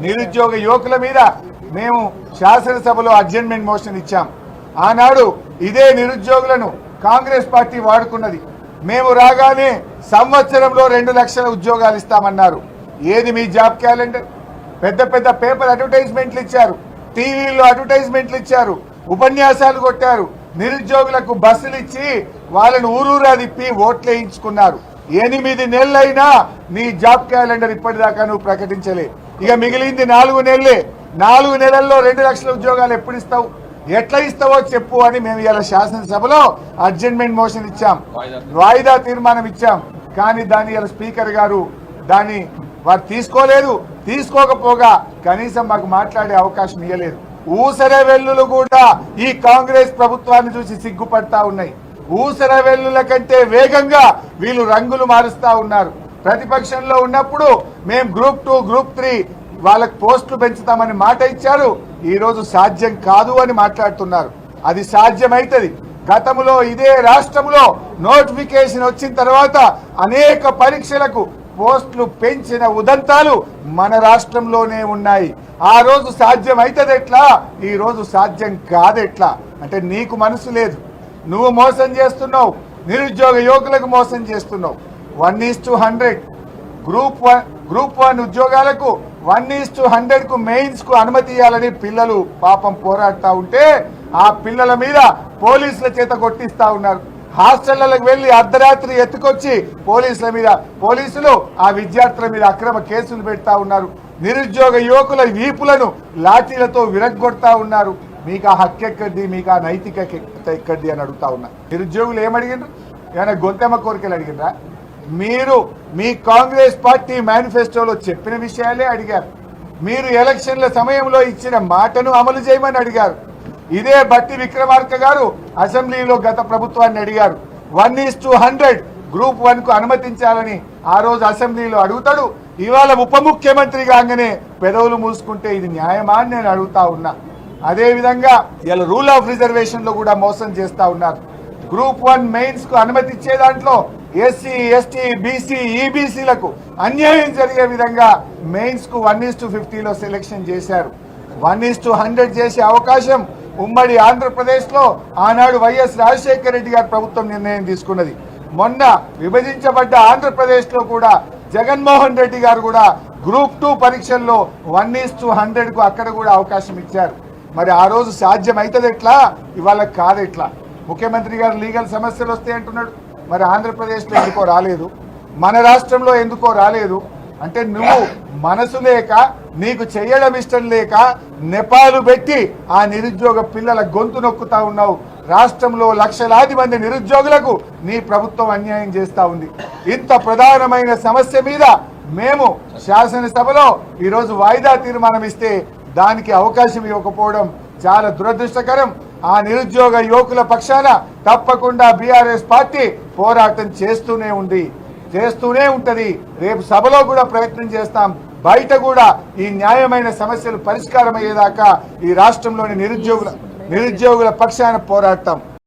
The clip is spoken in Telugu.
నిరుద్యోగ యువకుల మీద మేము శాసనసభలో అడ్జర్న్మెంట్ మోషన్ ఇచ్చాం. ఆనాడు ఇదే నిరుద్యోగులను కాంగ్రెస్ పార్టీ వాడుకున్నది. మేము రాగానే సంవత్సరంలో 2 లక్షల ఉద్యోగాలు ఇస్తామన్నారు. ఏది మీ జాబ్ క్యాలెండర్? పెద్ద పెద్ద పేపర్ అడ్వర్టైజ్మెంట్లు ఇచ్చారు, టీవీలో అడ్వర్టైజ్మెంట్లు ఇచ్చారు, ఉపన్యాసాలు కొట్టారు, నిరుద్యోగులకు బస్సులు ఇచ్చి వాళ్ళను ఊరూరా తిప్పి ఓట్లేయించుకున్నారు. 8 నెలలైనా నీ జాబ్ క్యాలెండర్ ఇప్పటిదాకా నువ్వు ప్రకటించలే. ఇక మిగిలింది 4 నెలలే. 4 నెలల్లో 2 లక్షల ఉద్యోగాలు ఎప్పుడు ఇస్తావు, ఎట్లా ఇస్తావో చెప్పు అని మేము ఇలా శాసనసభలో అడ్జర్న్మెంట్ మోషన్ ఇచ్చాం, వాయిదా తీర్మానం ఇచ్చాం. కానీ దాన్ని ఇలా స్పీకర్ గారు దాన్ని వారు తీసుకోలేదు. తీసుకోకపోగా కనీసం మాకు మాట్లాడే అవకాశం ఇవ్వలేదు. ఊసర వెల్లులు కూడా ఈ కాంగ్రెస్ ప్రభుత్వాన్ని చూసి సిగ్గుపడతా ఉన్నాయి. ఊసర వెల్లుల కంటే వేగంగా వీళ్ళు రంగులు మారుస్తా ఉన్నారు. ప్రతిపక్షంలో ఉన్నప్పుడు మేము గ్రూప్ 2, గ్రూప్ 3 వాళ్ళకు పోస్టులు పెంచుతామని మాట ఇచ్చారు. ఈ రోజు సాధ్యం కాదు అని మాట్లాడుతున్నారు. అది సాధ్యమైతది. గతంలో ఇదే రాష్ట్రంలో నోటిఫికేషన్ వచ్చిన తర్వాత అనేక పరీక్షలకు పోస్టులు పెంచిన ఉదంతాలు మన రాష్ట్రంలోనే ఉన్నాయి. ఆ రోజు సాధ్యం అవుతుంది ఎట్లా, ఈ రోజు సాధ్యం కాదెట్లా? అంటే నీకు మనసు లేదు, నువ్వు మోసం చేస్తున్నావు, నిరుద్యోగ యువకులకు మోసం చేస్తున్నావు. 1:100 గ్రూప్ 1 ఉద్యోగాలకు 1:100 కు మెయిన్స్ కు అనుమతి ఇవ్వాలని పిల్లలు పాపం పోరాడుతూ ఉంటే ఆ పిల్లల మీద పోలీసుల చేత కొట్టిస్తా ఉన్నారు. హాస్టళ్లకు వెళ్లి అర్ధరాత్రి ఎత్తుకొచ్చి పోలీసులు ఆ విద్యార్థుల మీద అక్రమ కేసులు పెడతా ఉన్నారు. నిరుద్యోగ యువకుల వీపులను లాఠీలతో విరగ్గొడతా ఉన్నారు. మీకు ఆ హక్కు ఎక్కడిది, మీకు ఆ నైతికత ఎక్కడిది అని అడుగుతా ఉన్నా. నిరుద్యోగులు ఏమడిగినారు? ఏమైనా గొంతెమ్మ కోరికలు అడిగినరా? మీరు మీ కాంగ్రెస్ పార్టీ మేనిఫెస్టోలో చెప్పిన విషయాలే అడిగారు. మీరు ఎలక్షన్ల సమయంలో ఇచ్చిన మాటను అమలు చేయమని అడిగారు. ఇదే బట్టి విక్రమార్క గారు అసెంబ్లీలో గత ప్రభుత్వాన్ని అడిగారు. 1:100 గ్రూప్ 1 కు అనుమతించాలని ఆ రోజు అసెంబ్లీలో అడుగుతాడు. ఇవాళ ఉప ముఖ్యమంత్రి కాగానే పెదవులు మూసుకుంటే ఇది న్యాయమా అని నేను అడుగుతా ఉన్నా. అదేవిధంగా ఇలా రూల్ ఆఫ్ రిజర్వేషన్ లో కూడా మోసం చేస్తా ఉన్నారు. గ్రూప్ 1 మెయిన్స్ కు అనుమతి ఇచ్చే దాంట్లో ఎస్సీ, ఎస్టీ, బీసీ, ఈబీసీలకు అన్యాయం జరిగే విధంగా మెయిన్స్ కు 1:50లో సెలెక్షన్ చేశారు. 1:100 చేసే అవకాశం ఉమ్మడి ఆంధ్రప్రదేశ్ లో ఆనాడు వైఎస్ రాజశేఖర రెడ్డి గారి ప్రభుత్వం నిర్ణయం తీసుకున్నది. మొన్న విభజించబడ్డ ఆంధ్రప్రదేశ్ లో కూడా జగన్మోహన్ రెడ్డి గారు కూడా గ్రూప్ 2 పరీక్షల్లో 1:100 కు అక్కడ కూడా అవకాశం ఇచ్చారు. మరి ఆ రోజు సాధ్యం అవుతుంది ఎట్లా, ఇవాళ కాదెట్లా? ముఖ్యమంత్రి గారు లీగల్ సమస్యలు వస్తాయి అంటున్నాడు. మరి ఆంధ్రప్రదేశ్లో ఎందుకో రాలేదు, మన రాష్ట్రంలో ఎందుకో రాలేదు? అంటే నువ్వు మనసు లేక, నీకు చేయడం ఇష్టం లేక నెపాలు పెట్టి ఆ నిరుద్యోగ పిల్లల గొంతు నొక్కుతా ఉన్నావు. రాష్ట్రంలో లక్షలాది మంది నిరుద్యోగులకు నీ ప్రభుత్వం అన్యాయం చేస్తా ఉంది. ఇంత ప్రధానమైన సమస్య మీద మేము శాసనసభలో ఈరోజు వాయిదా తీర్మానం ఇస్తే దానికి అవకాశం ఇవ్వకపోవడం చాలా దురదృష్టకరం. ఆ నిరుద్యోగ యువకుల పక్షాన తప్పకుండా బీఆర్ఎస్ పార్టీ పోరాటం చేస్తూనే ఉంటది. రేపు సభలో కూడా ప్రయత్నం చేస్తాం. బయట కూడా ఈ న్యాయమైన సమస్యలు పరిష్కారం అయ్యేదాకా ఈ రాష్ట్రంలోని నిరుద్యోగుల పక్షాన పోరాడతాం.